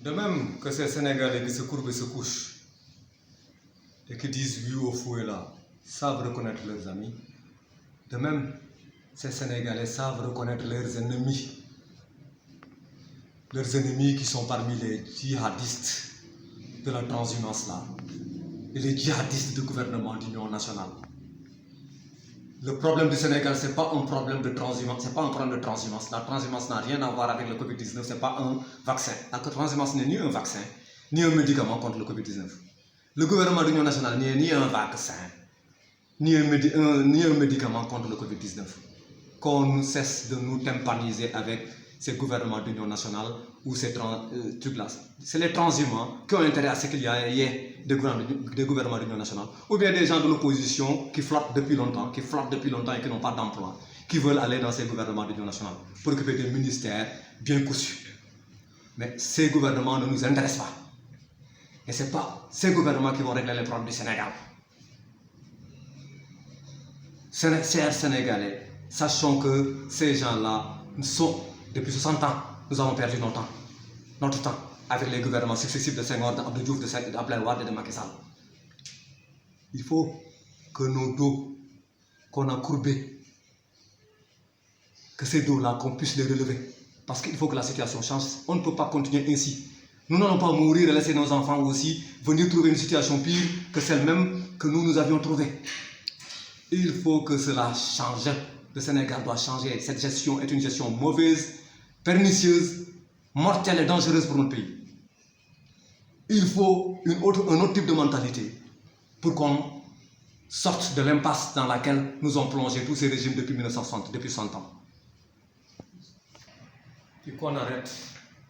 De même que ces Sénégalais qui se courbent et se couchent et qui disent oui au fouet là, savent reconnaître leurs amis, de même, ces Sénégalais savent reconnaître leurs ennemis qui sont parmi les djihadistes de la transhumance là, et les djihadistes du gouvernement d'union nationale. Le problème du Sénégal, ce n'est pas un problème de transhumance, c'est pas un problème de transhumance. La transhumance n'a rien à voir avec le Covid-19, ce n'est pas un vaccin. La transhumance n'est ni un vaccin, ni un médicament contre le Covid-19. Le gouvernement d'union nationale n'est ni un vaccin, ni un médicament contre le Covid-19. Qu'on cesse de nous tympaniser avec ces gouvernements d'union nationale ou ces trucs-là. C'est les transhumants qui ont intérêt à ce qu'il y ait des gouvernements d'union nationale, ou bien des gens de l'opposition qui flottent depuis longtemps, et qui n'ont pas d'emploi, qui veulent aller dans ces gouvernements d'union nationale pour occuper des ministères bien cousus. Mais ces gouvernements ne nous intéressent pas. Et ce n'est pas ces gouvernements qui vont régler les problèmes du Sénégal. Chers Sénégalais, sachons que ces gens-là sont, depuis 60 ans, nous avons perdu notre temps, avec les gouvernements successifs de Senghor, d'Abdou Diouf, d'Abdoulaye Wade et de Macky Sall. Il faut que nos dos, qu'on a courbés, que ces dos-là, qu'on puisse les relever. Parce qu'il faut que la situation change. On ne peut pas continuer ainsi. Nous n'allons pas mourir et laisser nos enfants aussi venir trouver une situation pire que celle même que nous avions trouvée. Il faut que cela change. Le Sénégal doit changer. Cette gestion est une gestion mauvaise, pernicieuse, mortelle et dangereuse pour notre pays. Il faut un autre type de mentalité pour qu'on sorte de l'impasse dans laquelle nous ont plongé tous ces régimes depuis 1960, depuis 100 ans. Et qu'on arrête,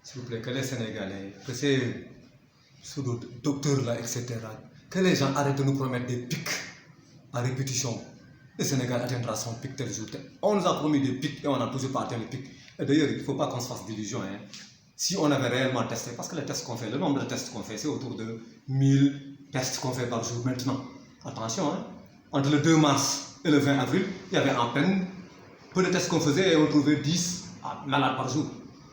s'il vous plaît, que les Sénégalais, que ces docteurs-là, etc., que les gens arrêtent de nous promettre des pics à répétition. Le Sénégal atteindra son pic tel jour. On nous a promis des pics et on n'a toujours pas atteint le pic. Et d'ailleurs, il ne faut pas qu'on se fasse d'illusions. Si on avait réellement testé, parce que les tests qu'on fait, le nombre de tests qu'on fait, c'est autour de 1000 tests qu'on fait par jour maintenant. Attention, entre le 2 mars et le 20 avril, il y avait en peine peu de tests qu'on faisait et on trouvait 10 malades par jour.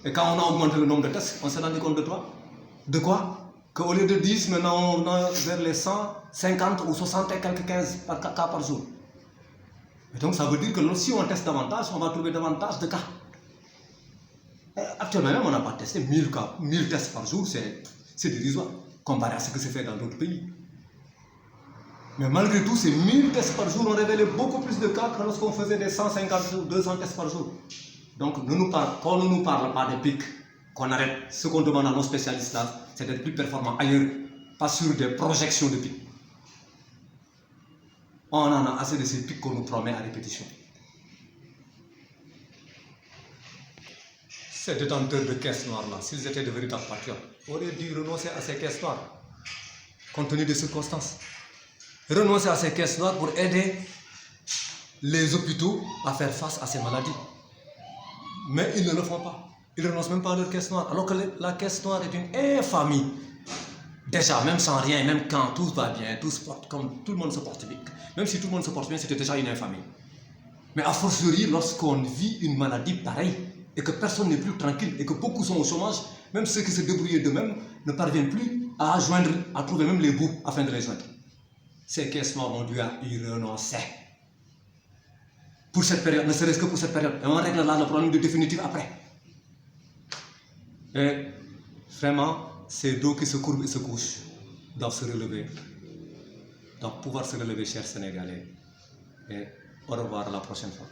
Et quand on a augmenté le nombre de tests, on s'est rendu compte de quoi? Qu'au lieu de 10, maintenant on a vers les 150 ou 60 et quelques 15 cas par jour. Et donc ça veut dire que si on teste davantage, on va trouver davantage de cas. Et actuellement même, on n'a pas testé 1000 tests par jour, c'est dérisoire, comparé à ce que c'est fait dans d'autres pays. Mais malgré tout, ces 1000 tests par jour ont révélé beaucoup plus de cas que lorsqu'on faisait des 150 ou 200 tests par jour. Donc, qu'on ne nous parle pas des pics, qu'on arrête. Ce qu'on demande à nos spécialistes là, c'est d'être plus performants ailleurs, pas sur des projections de pics. On en a assez de ces pics qu'on nous promet à répétition. Ces détenteurs de caisses noires là, s'ils étaient de véritables patriotes, auraient dû renoncer à ces caisses noires, compte tenu des circonstances. Renoncer à ces caisses noires pour aider les hôpitaux à faire face à ces maladies. Mais ils ne le font pas. Ils ne renoncent même pas à leur caisse noire. Alors que la caisse noire est une infamie. Déjà, même sans rien, même quand tout va bien, comme tout le monde se porte bien. Même si tout le monde se porte bien, c'était déjà une infamie. Mais a fortiori, lorsqu'on vit une maladie pareille, et que personne n'est plus tranquille, et que beaucoup sont au chômage, même ceux qui se débrouillent d'eux-mêmes ne parviennent plus à trouver même les bouts afin de les joindre. Ces caisses noires ont dû y renoncer. Pour cette période, ne serait-ce que pour cette période. Et on règle là le problème de définitif après. Et vraiment, ces dos qui se courbent et se couchent doivent se relever, doivent pouvoir se relever, chers Sénégalais. Et au revoir à la prochaine fois.